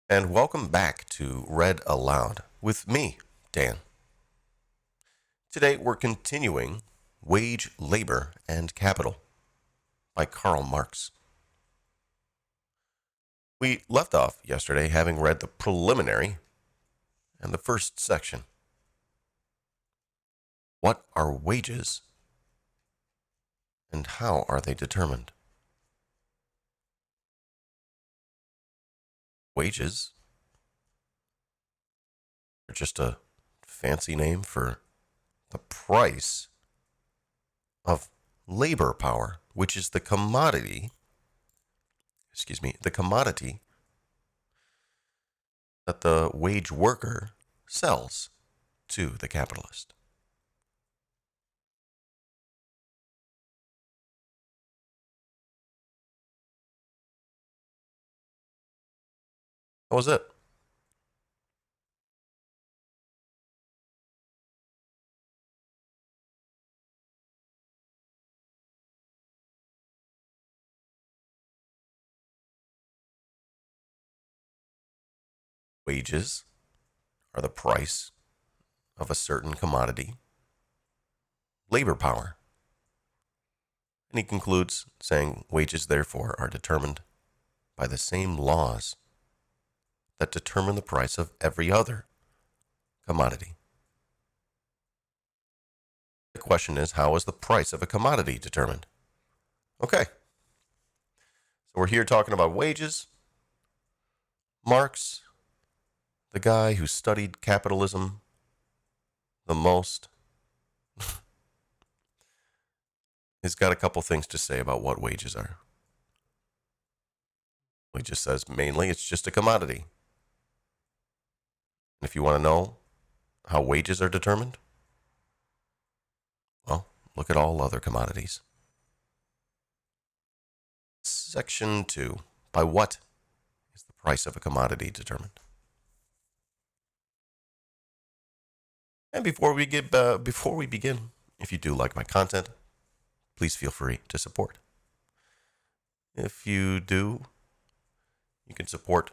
And welcome back to Read Aloud with me, Dan. Today we're continuing Wage, Labor, and Capital by Karl Marx. We left off yesterday having read the preliminary and the first section. What are wages and how are they determined? Wages are just a fancy name for the price of labor power, which is the commodity that the wage worker sells to the capitalist. That was it. Wages are the price of a certain commodity, labor power. And he concludes saying wages, therefore, are determined by the same laws that determine the price of every other commodity. The question is, how is the price of a commodity determined? Okay, so we're here talking about wages. Marx, the guy who studied capitalism the most, has got a couple things to say about what wages are. He just says mainly it's just a commodity. And if you want to know how wages are determined, well, look at all other commodities. Section 2. By what is the price of a commodity determined? And before we begin, if you do like my content, please feel free to support. If you do, you can support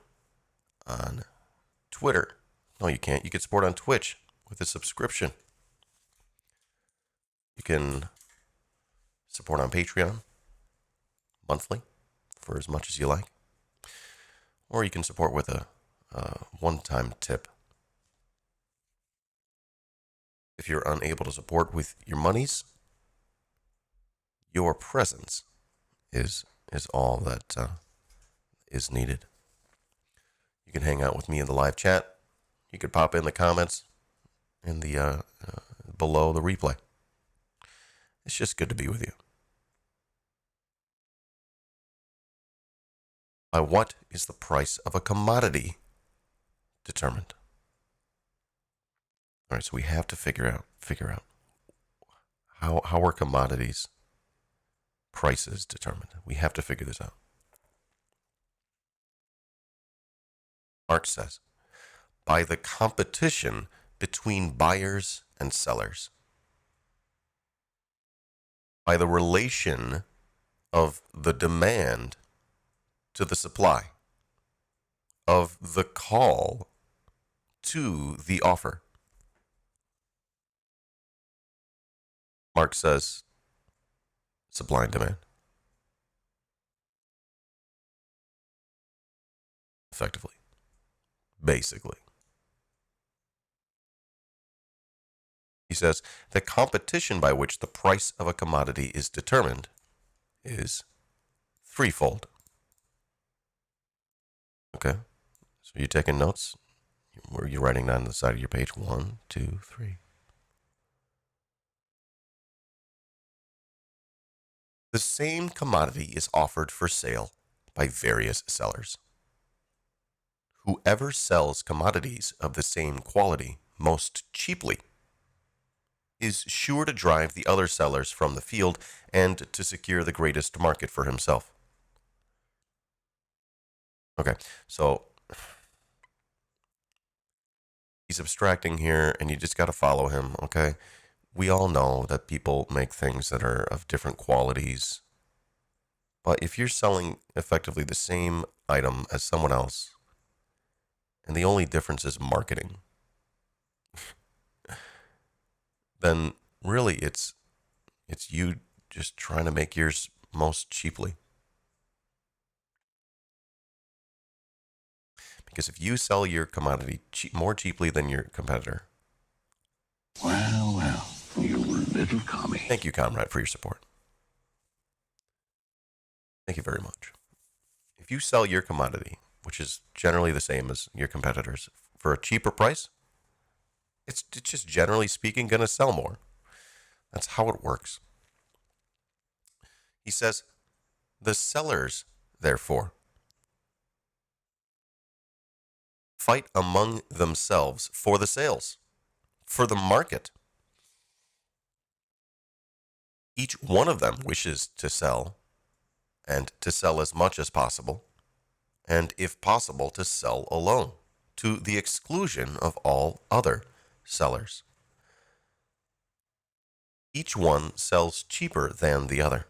on Twitter. No, you can't. You can support on Twitch with a subscription. You can support on Patreon monthly for as much as you like. Or you can support with a one-time tip. If you're unable to support with your monies, your presence is all that is needed. You can hang out with me in the live chat. You could pop in the comments in the below the replay. It's just good to be with you. By what is the price of a commodity determined? All right, so we have to figure out how are commodities prices determined. We have to figure this out. Marx says, by the competition between buyers and sellers, by the relation of the demand to the supply, of the call to the offer. Marx says, supply and demand. Effectively. Basically. He says, the competition by which the price of a commodity is determined is threefold. Okay? So you're taking notes? Were you writing down the side of your page? 1, 2, 3. The same commodity is offered for sale by various sellers. Whoever sells commodities of the same quality most cheaply is sure to drive the other sellers from the field and to secure the greatest market for himself. Okay, so he's abstracting here, and you just got to follow him, okay? We all know that people make things that are of different qualities, but if you're selling effectively the same item as someone else, and the only difference is marketing, then really it's you just trying to make yours most cheaply. Because if you sell your commodity more cheaply than your competitor. Well, you little commie. Thank you, comrade, for your support. Thank you very much. If you sell your commodity, which is generally the same as your competitors, for a cheaper price, it's just generally speaking going to sell more. That's how it works. He says, the sellers, therefore, fight among themselves for the sales, for the market. Each one of them wishes to sell, and to sell as much as possible, and if possible, to sell alone, to the exclusion of all other sellers. Each one sells cheaper than the other.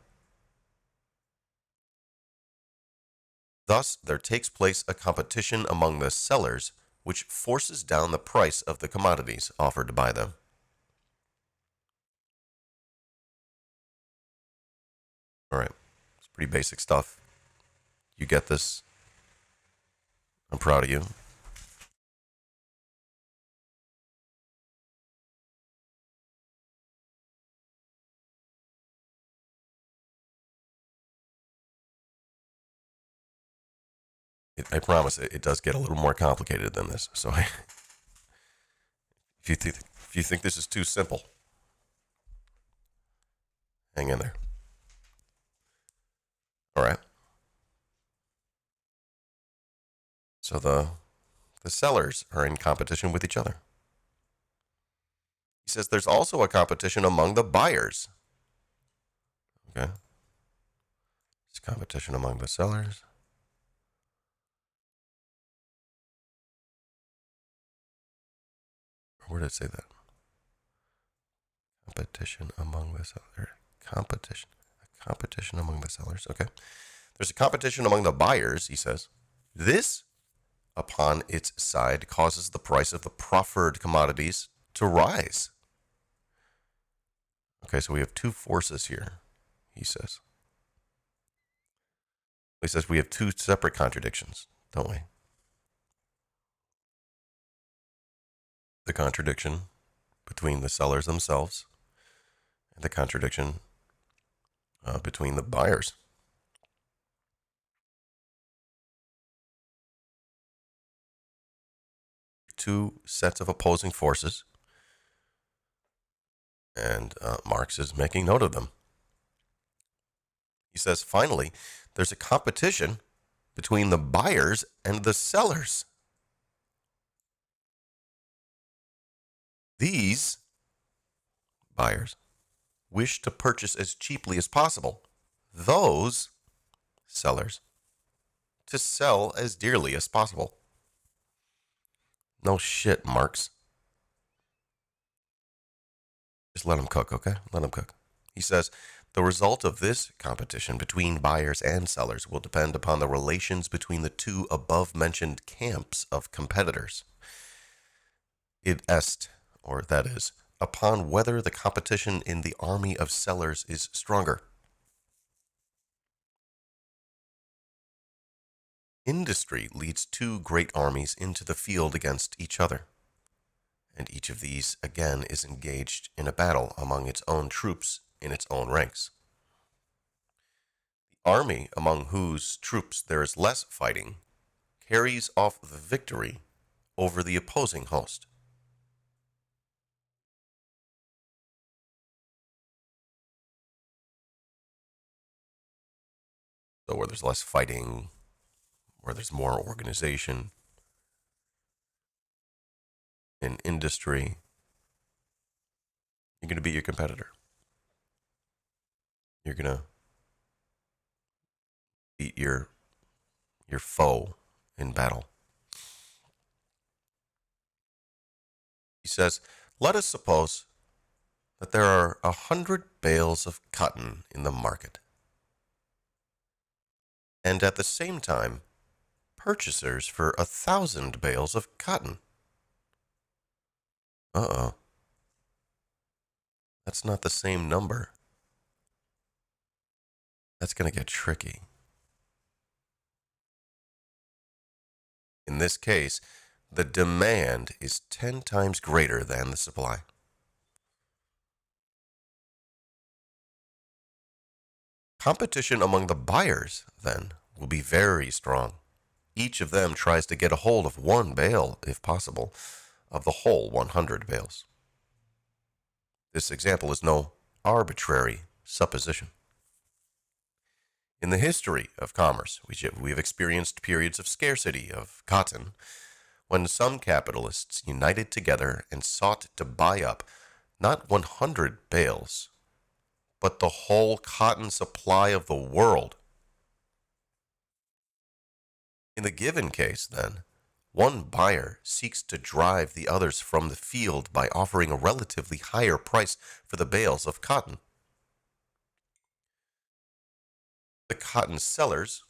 Thus, there takes place a competition among the sellers, which forces down the price of the commodities offered by them. All right, it's pretty basic stuff. You get this. I'm proud of you. I promise it does get a little more complicated than this. So if you think this is too simple, hang in there. All right. So the sellers are in competition with each other. He says there's also a competition among the buyers. Okay. It's competition among the sellers. Where did it say that? Competition among the sellers. Competition. A competition among the sellers. Okay. There's a competition among the buyers, he says. This, upon its side, causes the price of the proffered commodities to rise. Okay, so we have two forces here, he says. He says we have two separate contradictions, don't we? The contradiction between the sellers themselves and the contradiction between the buyers. Two sets of opposing forces, and Marx is making note of them. He says, finally, there's a competition between the buyers and the sellers. These buyers wish to purchase as cheaply as possible. Those sellers to sell as dearly as possible. No shit, Marx. Just let them cook, okay? Let them cook. He says, the result of this competition between buyers and sellers will depend upon the relations between the two above-mentioned camps of competitors. Id est, or that is, upon whether the competition in the army of sellers is stronger. Industry leads two great armies into the field against each other, and each of these again is engaged in a battle among its own troops in its own ranks. The army among whose troops there is less fighting carries off the victory over the opposing host. So where there's less fighting, where there's more organization in industry, you're going to beat your competitor. You're going to beat your foe in battle. He says, let us suppose that there are 100 bales of cotton in the market, and at the same time, purchasers for 1,000 bales of cotton. Uh-oh. That's not the same number. That's going to get tricky. In this case, the demand is 10 times greater than the supply. Competition among the buyers, then, will be very strong. Each of them tries to get a hold of one bale, if possible, of the whole 100 bales. This example is no arbitrary supposition. In the history of commerce, we have experienced periods of scarcity of cotton when some capitalists united together and sought to buy up not 100 bales, but the whole cotton supply of the world. In the given case, then, one buyer seeks to drive the others from the field by offering a relatively higher price for the bales of cotton. The cotton sellers,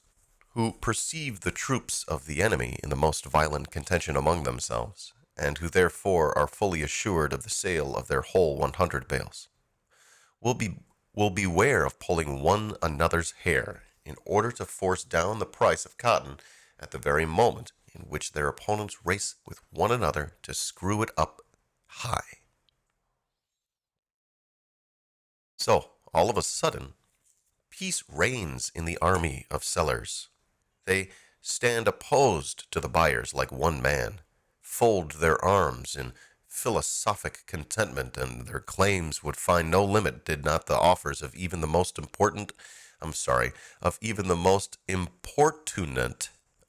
who perceive the troops of the enemy in the most violent contention among themselves, and who therefore are fully assured of the sale of their whole 100 bales, will beware of pulling one another's hair in order to force down the price of cotton at the very moment in which their opponents race with one another to screw it up high. So, all of a sudden, peace reigns in the army of sellers. They stand opposed to the buyers like one man, fold their arms in philosophic contentment, and their claims would find no limit did not the offers of even the most importunate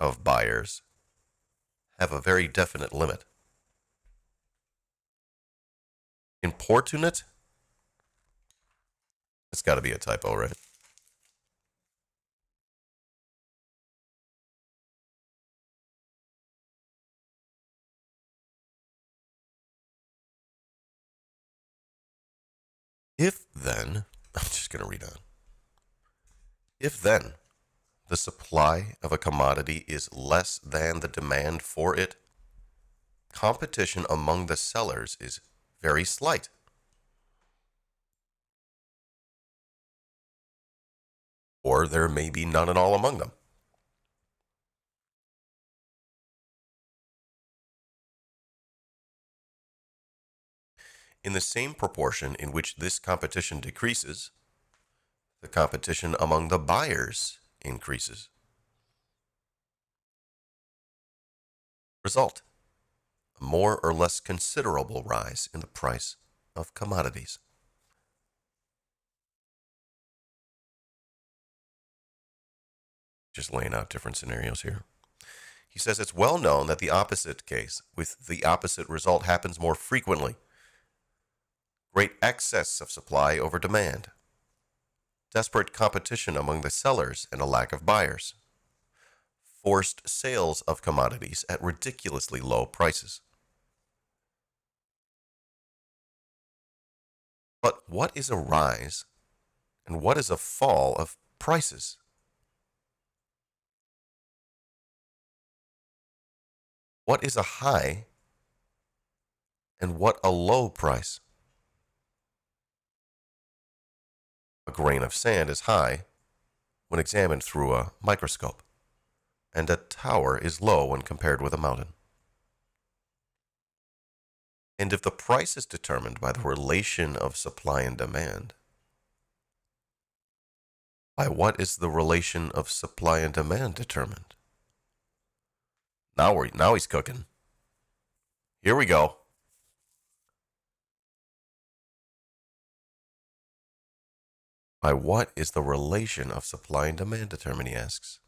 of buyers have a very definite limit. Importunate? It's got to be a typo, right? If then, I'm just going to read on. If then, the supply of a commodity is less than the demand for it, competition among the sellers is very slight. Or there may be none at all among them. In the same proportion in which this competition decreases, the competition among the buyers increases. Result: a more or less considerable rise in the price of commodities. Just laying out different scenarios here. He says it's well known that the opposite case, with the opposite result, happens more frequently. Great excess of supply over demand. Desperate competition among the sellers and a lack of buyers. Forced sales of commodities at ridiculously low prices. But what is a rise and what is a fall of prices? What is a high and what a low price? A grain of sand is high when examined through a microscope, and a tower is low when compared with a mountain. And if the price is determined by the relation of supply and demand, by what is the relation of supply and demand determined? Now he's cooking. Here we go. By what is the relation of supply and demand determined, he asks.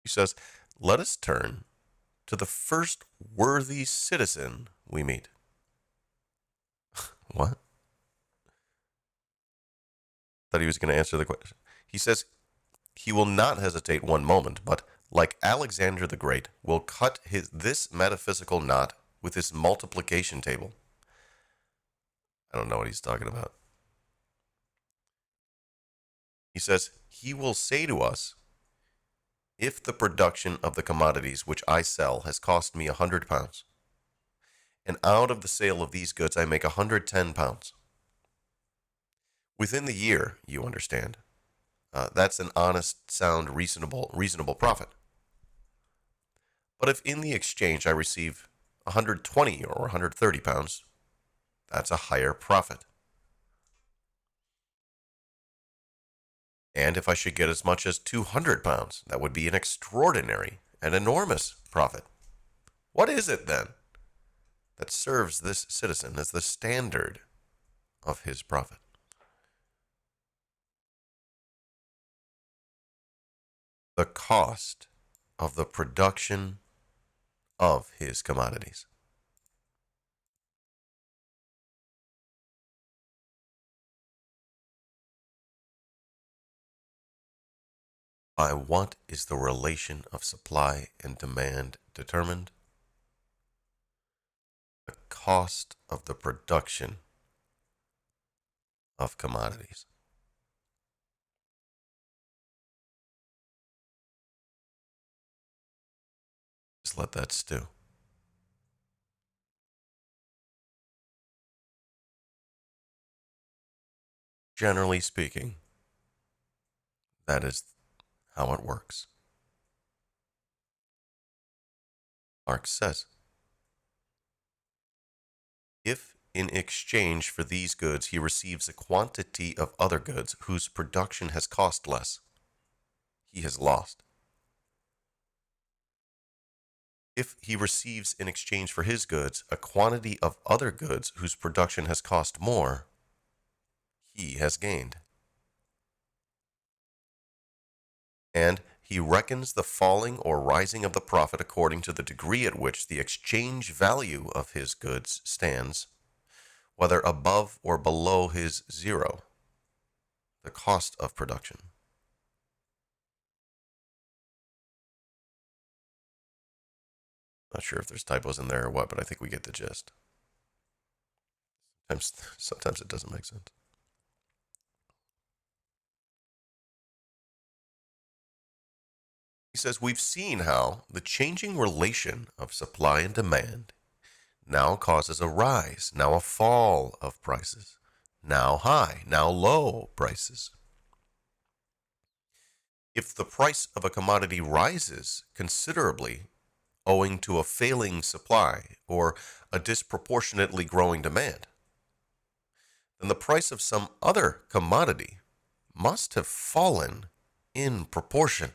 He says, let us turn to the first worthy citizen we meet. What? Thought he was going to answer the question. He says he will not hesitate one moment, but like Alexander the Great, will cut this metaphysical knot with his multiplication table. I don't know what he's talking about. He says, he will say to us, if the production of the commodities which I sell has cost me £100, and out of the sale of these goods I make £110, within the year, you understand, that's an honest, sound, reasonable profit. But if in the exchange I receive 120 or 130 pounds, that's a higher profit. And if I should get as much as 200 pounds, that would be an extraordinary and enormous profit. What is it then that serves this citizen as the standard of his profit? The cost of the production of his commodities. By what is the relation of supply and demand determined? The cost of the production of commodities. Just let that stew. Generally speaking, that is how it works. Marx says, if in exchange for these goods he receives a quantity of other goods whose production has cost less, he has lost. If he receives in exchange for his goods a quantity of other goods whose production has cost more, he has gained. And he reckons the falling or rising of the profit according to the degree at which the exchange value of his goods stands, whether above or below his zero, the cost of production. Not sure if there's typos in there or what, but I think we get the gist. Sometimes it doesn't make sense. He says, we've seen how the changing relation of supply and demand now causes a rise, now a fall of prices, now high, now low prices. If the price of a commodity rises considerably owing to a failing supply or a disproportionately growing demand, then the price of some other commodity must have fallen in proportion.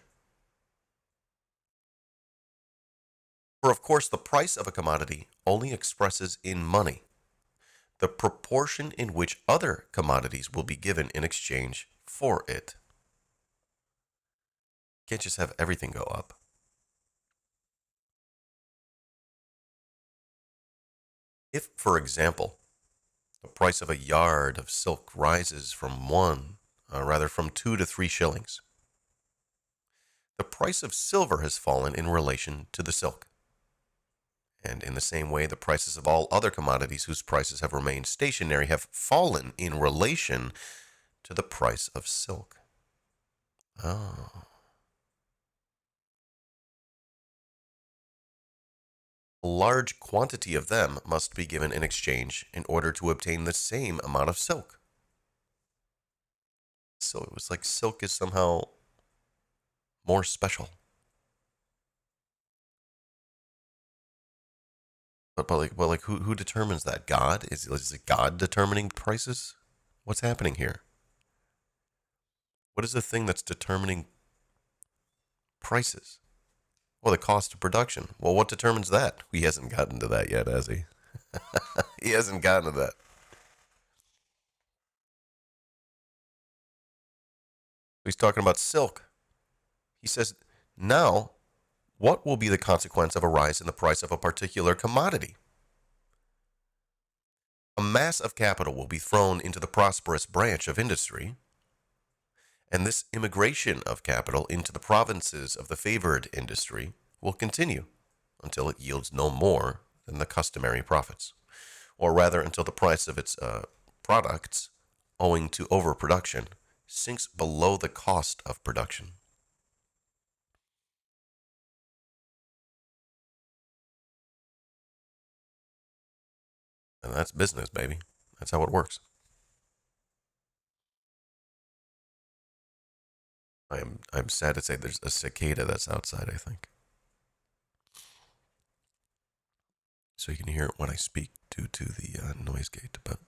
For of course, the price of a commodity only expresses in money the proportion in which other commodities will be given in exchange for it. Can't just have everything go up. If, for example, the price of a yard of silk rises from from 2 to 3 shillings, the price of silver has fallen in relation to the silk. And in the same way, the prices of all other commodities whose prices have remained stationary have fallen in relation to the price of silk. Oh. A large quantity of them must be given in exchange in order to obtain the same amount of silk. So it was like silk is somehow more special. But who determines that? God? Is it God determining prices? What's happening here? What is the thing that's determining prices? Well, the cost of production. Well, what determines that? He hasn't gotten to that yet, has he? He hasn't gotten to that. He's talking about silk. He says, now, what will be the consequence of a rise in the price of a particular commodity? A mass of capital will be thrown into the prosperous branch of industry, and this immigration of capital into the provinces of the favored industry will continue until it yields no more than the customary profits, or rather until the price of its products, owing to overproduction, sinks below the cost of production. And that's business, baby. That's how it works. I'm sad to say there's a cicada that's outside, I think. So you can hear it when I speak due to the noise gate. But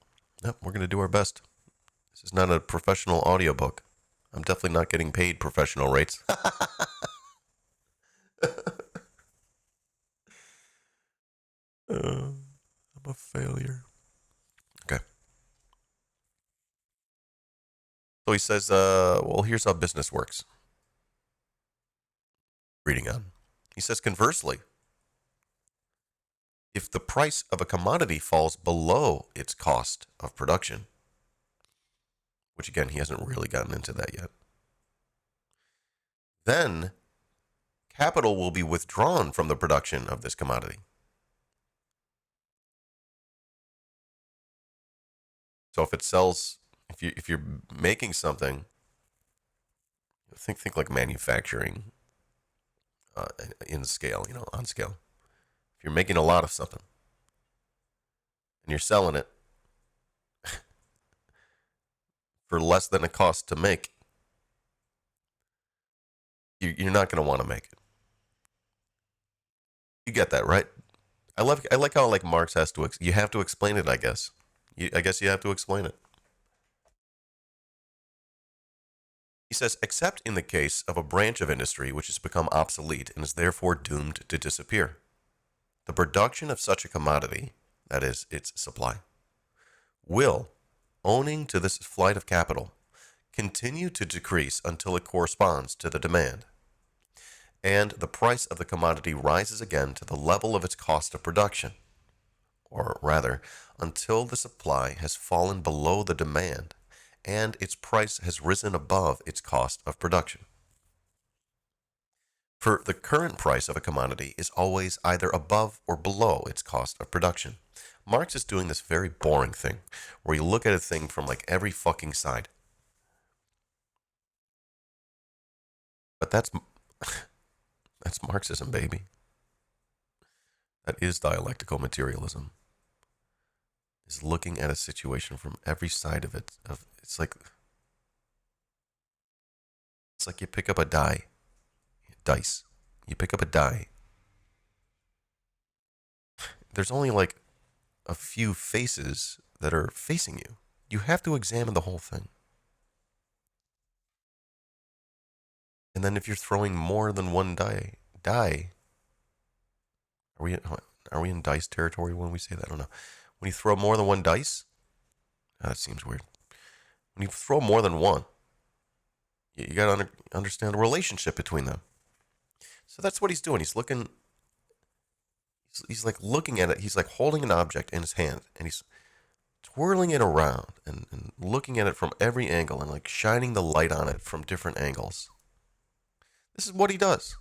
yep, we're going to do our best. This is not a professional audiobook. I'm definitely not getting paid professional rates. I'm a failure. Okay. So he says, well, here's how business works. Reading on. He says, conversely, if the price of a commodity falls below its cost of production, which again, he hasn't really gotten into that yet, then capital will be withdrawn from the production of this commodity. So if it sells, if you're making something, think like manufacturing in scale, on scale. If you're making a lot of something and you're selling it for less than it costs to make, you're not going to want to make it. You get that, right? I like how like Marx has to. You have to explain it. I guess. I guess you have to explain it. He says, except in the case of a branch of industry which has become obsolete and is therefore doomed to disappear, the production of such a commodity, that is, its supply, will, owing to this flight of capital, continue to decrease until it corresponds to the demand, and the price of the commodity rises again to the level of its cost of production, or rather, until the supply has fallen below the demand and its price has risen above its cost of production. For the current price of a commodity is always either above or below its cost of production. Marx is doing this very boring thing where you look at a thing from like every fucking side. But that's Marxism, baby. That is dialectical materialism. Is looking at a situation from every side of it. It's like you pick up a dice. You pick up a die. There's only like a few faces that are facing you. You have to examine the whole thing. And then if you're throwing more than one die, are we in dice territory when we say that? I don't know. When you throw more than one dice, that seems weird. When you throw more than one, you got to understand the relationship between them. So that's what he's doing. He's looking. He's like looking at it. He's like holding an object in his hand, and he's twirling it around and looking at it from every angle and like shining the light on it from different angles. This is what he does.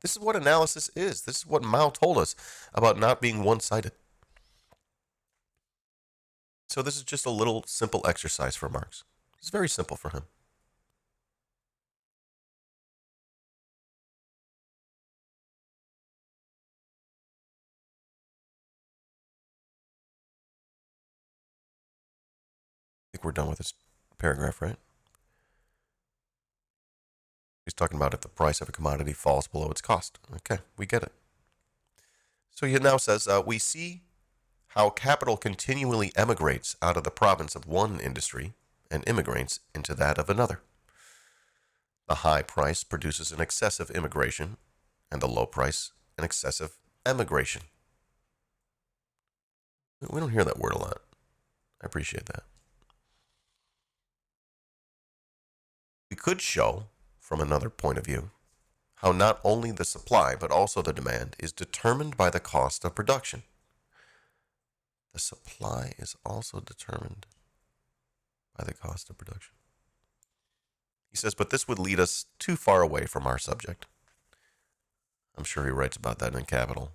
This is what analysis is. This is what Mao told us about not being one-sided. So this is just a little simple exercise for Marx. It's very simple for him. I think we're done with this paragraph, right? He's talking about if the price of a commodity falls below its cost. Okay, we get it. So he now says, we see how capital continually emigrates out of the province of one industry and immigrates into that of another. The high price produces an excessive immigration, and the low price an excessive emigration. We don't hear that word a lot. I appreciate that. We could show, from another point of view, how not only the supply but also the demand is determined by the cost of production. The supply is also determined by the cost of production. He says, but this would lead us too far away from our subject. I'm sure he writes about that in Captial.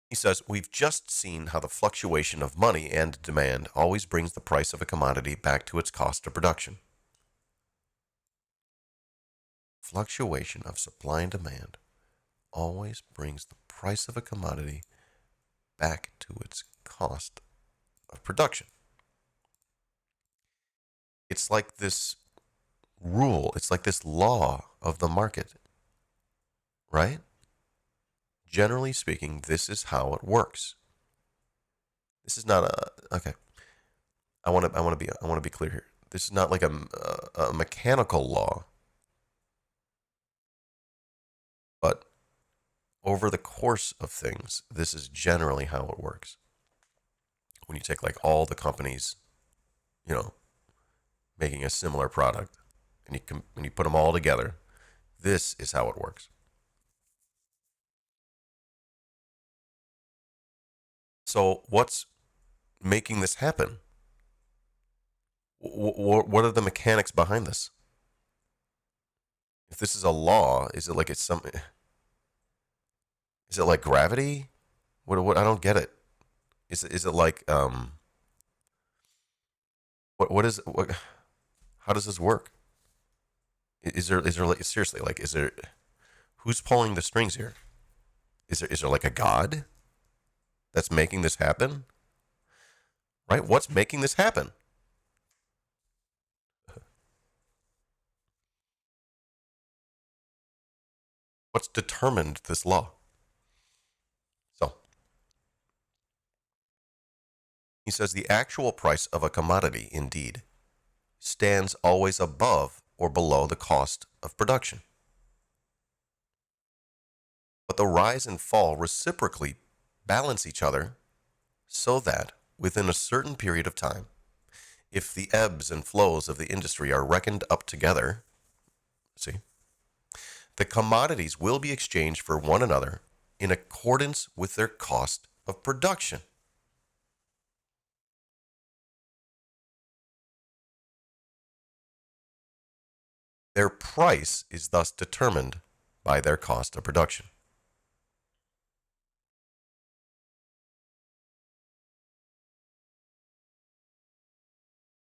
He says, we've just seen how the fluctuation of money and demand always brings the price of a commodity back to its cost of production. Fluctuation of supply and demand always brings the price of a commodity back to its cost of production. It's like this rule, it's like this law of the market, right? Generally speaking, this is how it works. This is not a okay. I want to be clear here. This is not like a mechanical law, but over the course of things, this is generally how it works. When you take like all the companies, you know, making a similar product, and you put them all together, this is how it works. So what's making this happen? What are the mechanics behind this? If this is a law, is it like it's some? Is it like gravity? What? I don't get it. Is it like what is what? How does this work? Is there like, seriously, like, is there, who's pulling the strings here? Is there like a god that's making this happen? Right? What's making this happen? What's determined this law? So he says the actual price of a commodity, indeed, stands always above or below the cost of production. But the rise and fall reciprocally balance each other so that, within a certain period of time, if the ebbs and flows of the industry are reckoned up together, see, the commodities will be exchanged for one another in accordance with their cost of production. Their price is thus determined by their cost of production.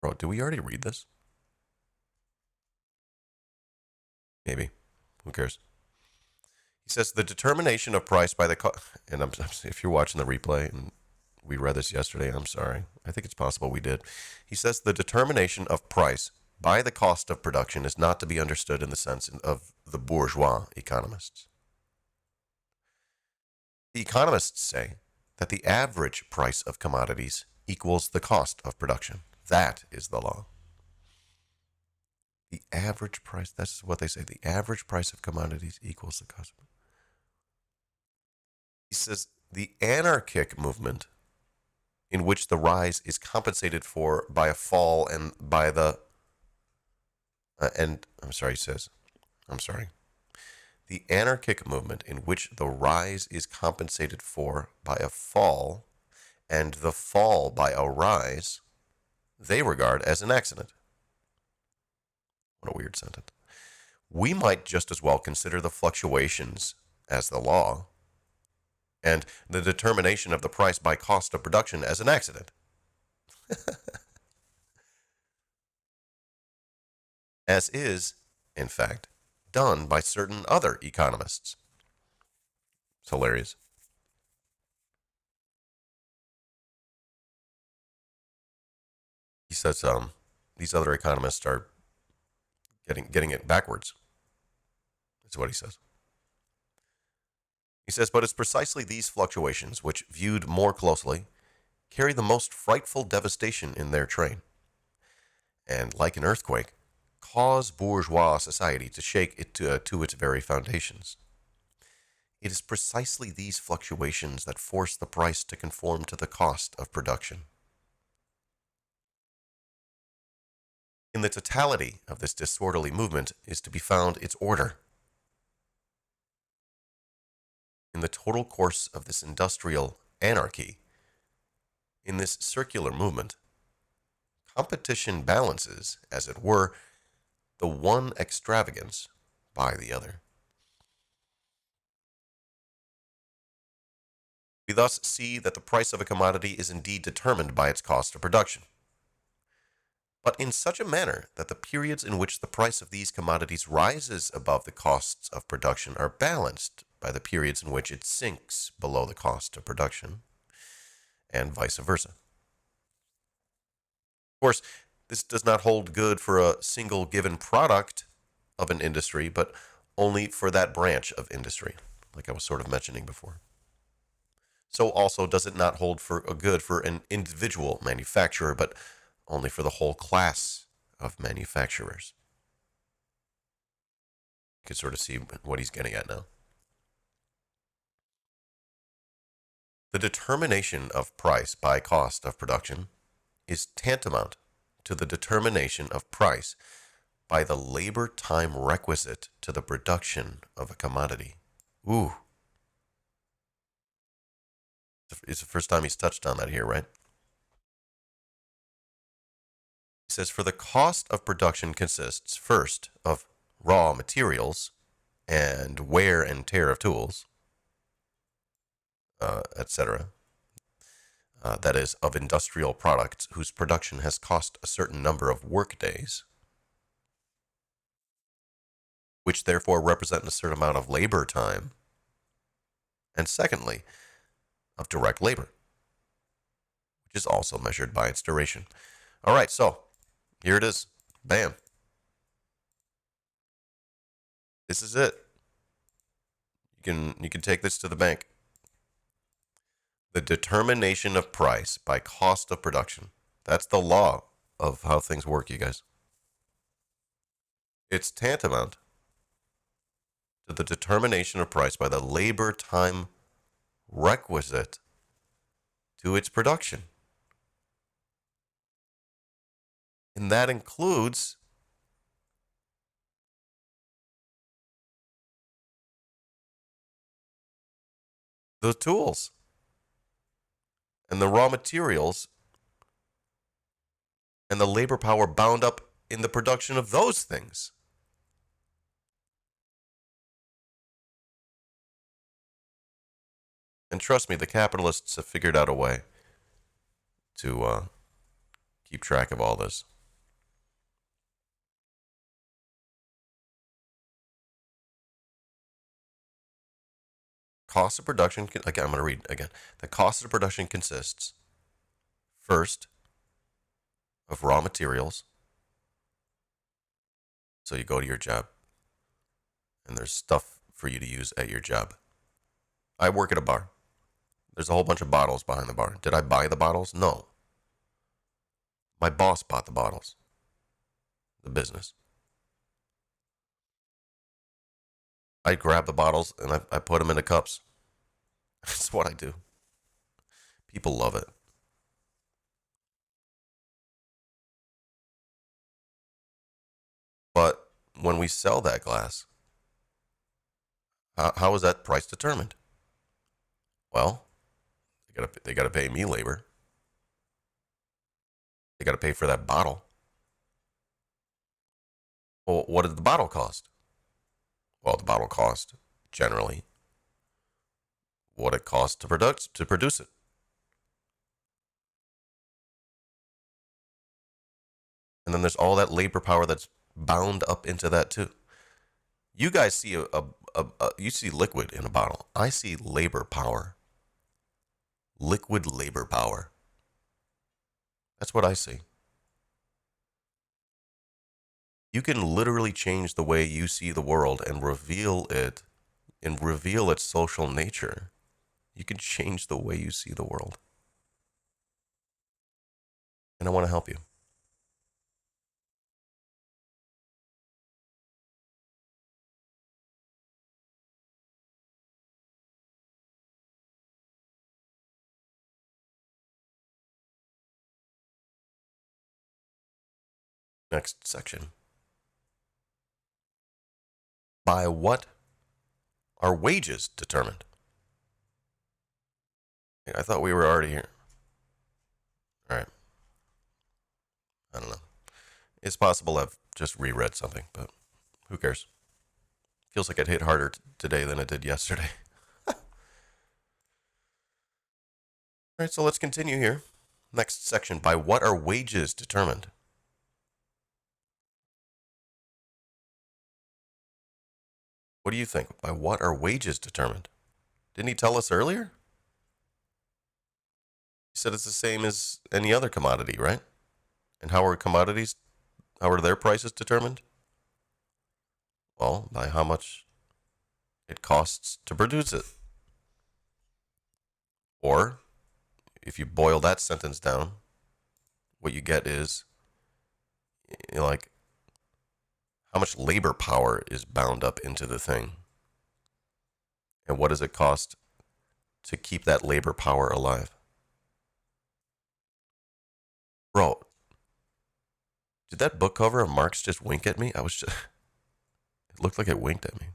Bro, did we already read this? Maybe. Who cares? He says the determination of price by the and if you're watching the replay and we read this yesterday, I'm sorry. I think it's possible we did. He says the determination of price by the cost of production is not to be understood in the sense of the bourgeois economists. The economists say that the average price of commodities equals the cost of production. That is the law. The average price, that's what they say. The average price of commodities equals the cost. He says the anarchic movement, in which the rise is compensated for by a fall and by the and I'm sorry, he says, I'm sorry. The anarchic movement, in which the rise is compensated for by a fall and the fall by a rise, they regard as an accident. What a weird sentence. We might just as well consider the fluctuations as the law and the determination of the price by cost of production as an accident. As is, in fact, done by certain other economists. It's hilarious. He says these other economists are getting it backwards. That's what he says. He says, but it's precisely these fluctuations which, viewed more closely, carry the most frightful devastation in their train, and, like an earthquake, cause bourgeois society to shake it to its very foundations. It is precisely these fluctuations that force the price to conform to the cost of production. In the totality of this disorderly movement is to be found its order. In the total course of this industrial anarchy, in this circular movement, competition balances, as it were, the one extravagance by the other. We thus see that the price of a commodity is indeed determined by its cost of production, but in such a manner that the periods in which the price of these commodities rises above the costs of production are balanced by the periods in which it sinks below the cost of production, and vice versa. Of course, this does not hold good for a single given product of an industry, but only for that branch of industry, like I was sort of mentioning before. So also does it not hold for a good for an individual manufacturer, but only for the whole class of manufacturers. You can sort of see what he's getting at now. The determination of price by cost of production is tantamount to the determination of price by the labor time requisite to the production of a commodity. Ooh. It's the first time he's touched on that here, right? He says, for the cost of production consists first of raw materials and wear and tear of tools, etc. That is, of industrial products whose production has cost a certain number of work days, which therefore represent a certain amount of labor time. And secondly, of direct labor, which is also measured by its duration. All right, so here it is. Bam. This is it. You can take this to the bank. The determination of price by cost of production. That's the law of how things work, you guys. It's tantamount to the determination of price by the labor time requisite to its production. And that includes the tools and the raw materials and the labor power bound up in the production of those things. And trust me, the capitalists have figured out a way to keep track of all this. Cost of production, again, I'm going to read again. The cost of production consists, first, of raw materials. So you go to your job, and there's stuff for you to use at your job. I work at a bar. There's a whole bunch of bottles behind the bar. Did I buy the bottles? No. My boss bought the bottles. The business. I grab the bottles and I put them into cups. That's what I do. People love it. But when we sell that glass, how is that price determined? Well, they gotta pay me labor. They gotta pay for that bottle. Well, what did the bottle cost? Well, the bottle cost generally what it costs to produce it. And then there's all that labor power that's bound up into that too. You guys see you see liquid in a bottle. I see labor power. Liquid labor power. That's what I see. You can literally change the way you see the world and reveal its social nature. You can change the way you see the world. And I want to help you. Next section. By what are wages determined? I thought we were already here. All right. I don't know. It's possible I've just reread something, but who cares? Feels like it hit harder today than it did yesterday. All right, so let's continue here. Next section. By what are wages determined? What do you think? By what are wages determined? Didn't he tell us earlier? He said it's the same as any other commodity, right? And how are their prices determined? Well, by how much it costs to produce it. Or, if you boil that sentence down, what you get is, like, how much labor power is bound up into the thing? And what does it cost to keep that labor power alive? Bro, did that book cover of Marx just wink at me? It looked like it winked at me.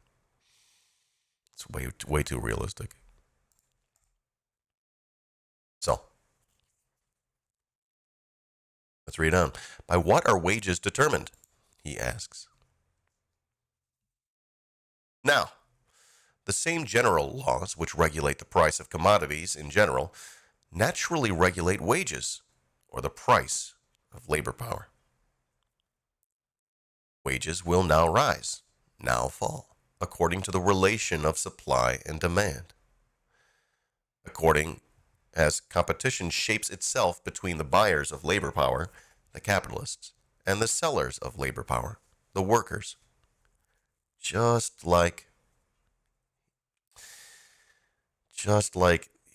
It's way too realistic. So, let's read on. By what are wages determined? He asks. Now, the same general laws which regulate the price of commodities in general naturally regulate wages, or the price of labor power. Wages will now rise, now fall, according to the relation of supply and demand. According as competition shapes itself between the buyers of labor power, the capitalists, and the sellers of labor power, the workers. Just like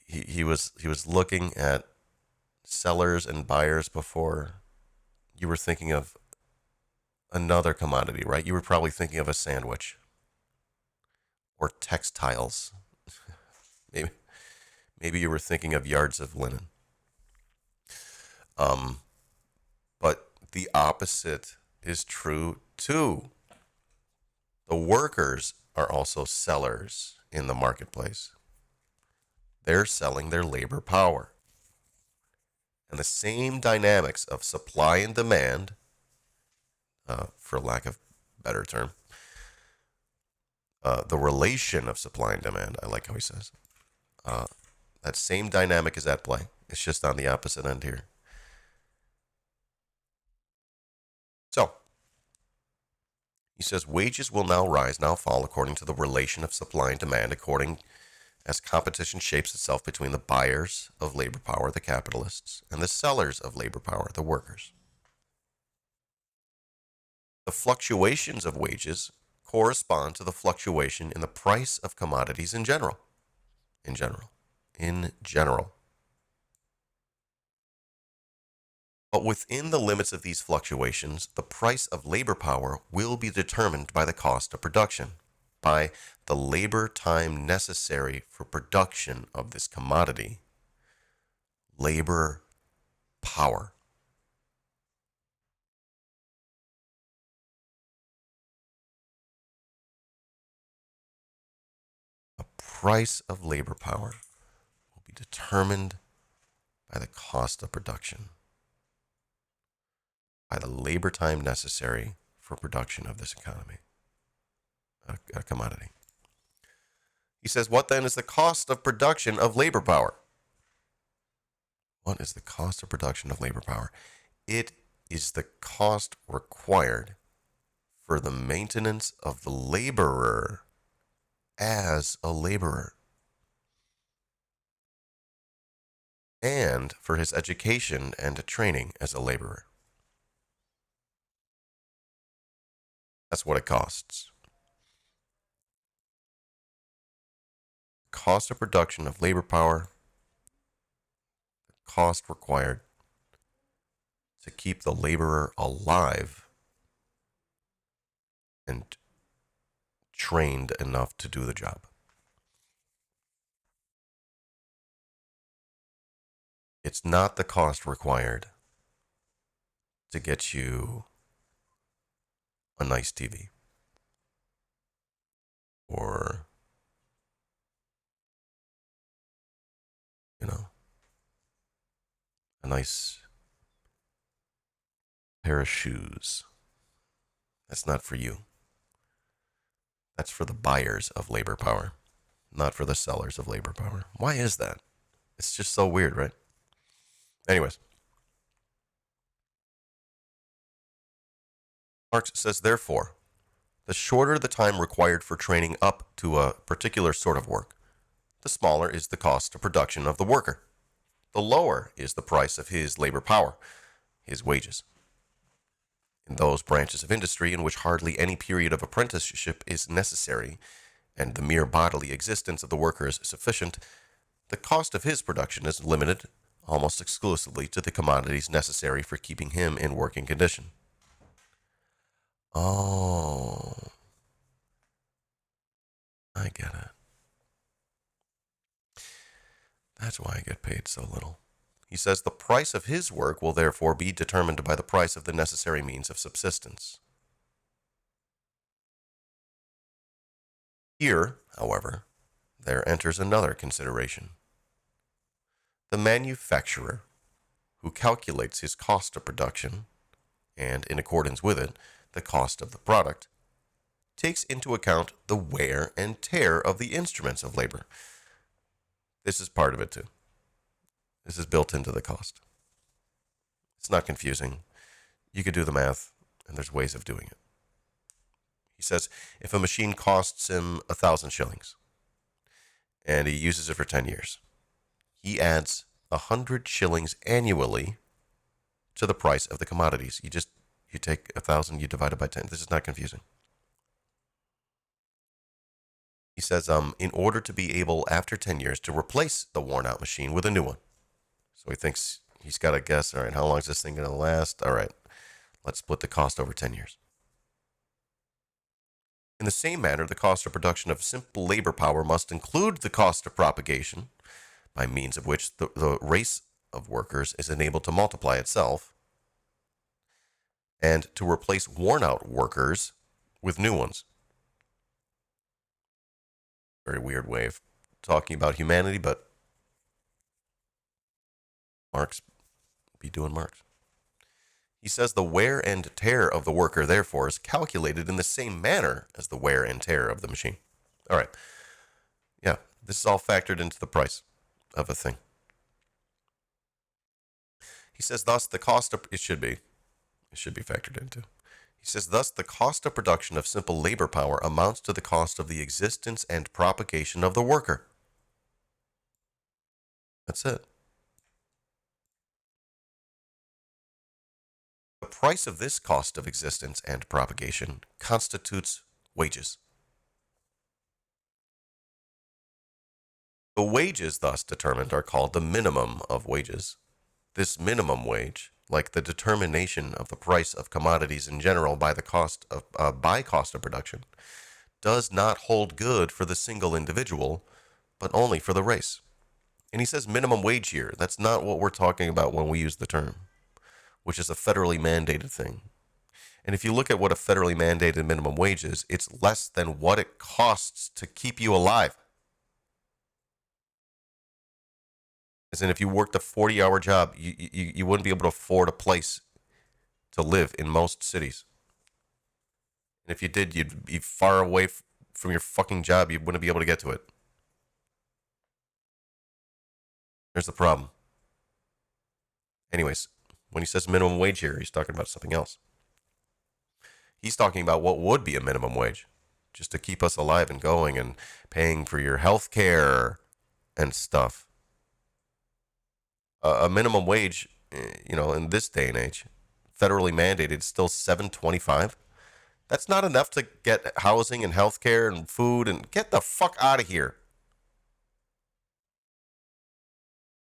he was looking at sellers and buyers before, you were thinking of another commodity, right? You were probably thinking of a sandwich or textiles. Maybe you were thinking of yards of linen. But the opposite is true too. The workers are also sellers in the marketplace. They're selling their labor power. And the same dynamics of supply and demand, for lack of a better term, the relation of supply and demand, I like how he says, that same dynamic is at play. It's just on the opposite end here. So, he says, wages will now rise, now fall, according to the relation of supply and demand, according as competition shapes itself between the buyers of labor power, the capitalists, and the sellers of labor power, the workers. The fluctuations of wages correspond to the fluctuation in the price of commodities in general. In general. But within the limits of these fluctuations, the price of labor power will be determined by the cost of production, by the labor time necessary for production of this commodity. Labor power. The price of labor power will be determined by the cost of production, by the labor time necessary for production of this economy, a commodity. He says, what then is the cost of production of labor power? What is the cost of production of labor power? It is the cost required for the maintenance of the laborer as a laborer, and for his education and training as a laborer. That's what it costs. Cost of production of labor power, the cost required to keep the laborer alive and trained enough to do the job. It's not the cost required to get you a nice TV or, a nice pair of shoes. That's not for you. That's for the buyers of labor power, not for the sellers of labor power. Why is that? It's just so weird, right? Anyways, Marx says, therefore, the shorter the time required for training up to a particular sort of work, the smaller is the cost of production of the worker. The lower is the price of his labor power, his wages. In those branches of industry in which hardly any period of apprenticeship is necessary, and the mere bodily existence of the worker is sufficient, the cost of his production is limited almost exclusively to the commodities necessary for keeping him in working condition. Oh, I get it. That's why I get paid so little. He says the price of his work will therefore be determined by the price of the necessary means of subsistence. Here, however, there enters another consideration. The manufacturer, who calculates his cost of production, and in accordance with it, the cost of the product, takes into account the wear and tear of the instruments of labor. This is part of it too. This is built into the cost. It's not confusing. You could do the math, and there's ways of doing it. He says if a machine costs him 1,000 shillings, and he uses it for 10 years, he adds 100 shillings annually to the price of the commodities. You take 1,000, you divide it by 10. This is not confusing. He says, in order to be able, after 10 years, to replace the worn-out machine with a new one. So he thinks he's got to guess, all right, how long is this thing going to last? All right, let's split the cost over 10 years. In the same manner, the cost of production of simple labor power must include the cost of propagation, by means of which the race of workers is enabled to multiply itself, and to replace worn-out workers with new ones. Very weird way of talking about humanity, but Marx be doing Marx. He says the wear and tear of the worker, therefore, is calculated in the same manner as the wear and tear of the machine. All right. Yeah, this is all factored into the price of a thing. He says, thus, the cost of... It should be factored into. He says, thus, the cost of production of simple labor power amounts to the cost of the existence and propagation of the worker. That's it. The price of this cost of existence and propagation constitutes wages. The wages thus determined are called the minimum of wages. This minimum wage, like the determination of the price of commodities in general by cost of production, does not hold good for the single individual, but only for the race. And he says minimum wage here. That's not what we're talking about when we use the term, which is a federally mandated thing. And if you look at what a federally mandated minimum wage is, it's less than what it costs to keep you alive. As in, if you worked a 40-hour job, you wouldn't be able to afford a place to live in most cities. And if you did, you'd be far away from your fucking job. You wouldn't be able to get to it. There's the problem. Anyways, when he says minimum wage here, he's talking about something else. He's talking about what would be a minimum wage, just to keep us alive and going and paying for your health care and stuff. A minimum wage, in this day and age, federally mandated, still $7.25. That's not enough to get housing and health care and food, and get the fuck out of here.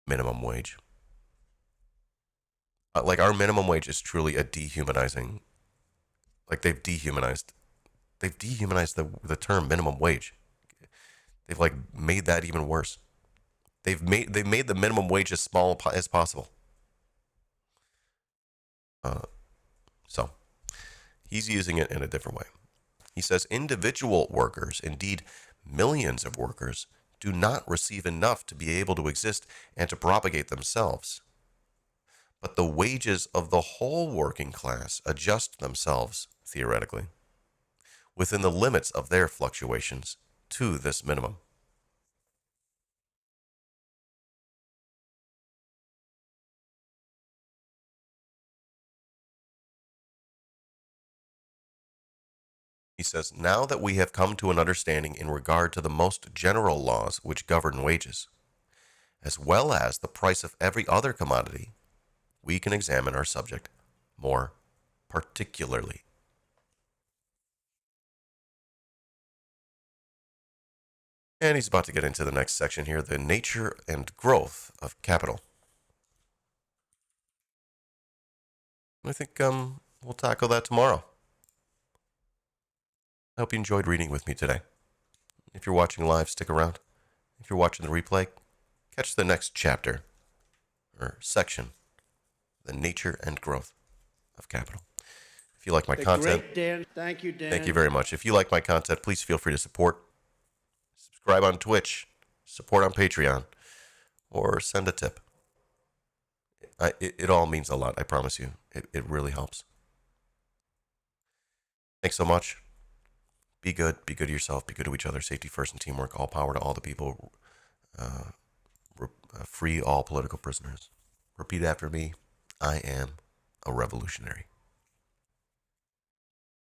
Minimum wage. Like, our minimum wage is truly a dehumanizing. Like, they've dehumanized the term minimum wage. They've made that even worse. They've made the minimum wage as small as possible. So he's using it in a different way. He says individual workers, indeed millions of workers, do not receive enough to be able to exist and to propagate themselves. But the wages of the whole working class adjust themselves, theoretically, within the limits of their fluctuations to this minimum. He says, now that we have come to an understanding in regard to the most general laws which govern wages, as well as the price of every other commodity, we can examine our subject more particularly. And he's about to get into the next section here, the nature and growth of capital. I think we'll tackle that tomorrow. I hope you enjoyed reading with me today. If you're watching live, stick around. If you're watching the replay, catch the next chapter or section, the nature and growth of capital. If you like my content, Great, Dan. Thank you, Dan. thank you very much. If you like my content, please feel free to support. Subscribe on Twitch, support on Patreon, or send a tip. It all means a lot, I promise you. It really helps. Thanks so much. Be good to yourself, be good to each other, safety first and teamwork, all power to all the people, free all political prisoners. Repeat after me, I am a revolutionary.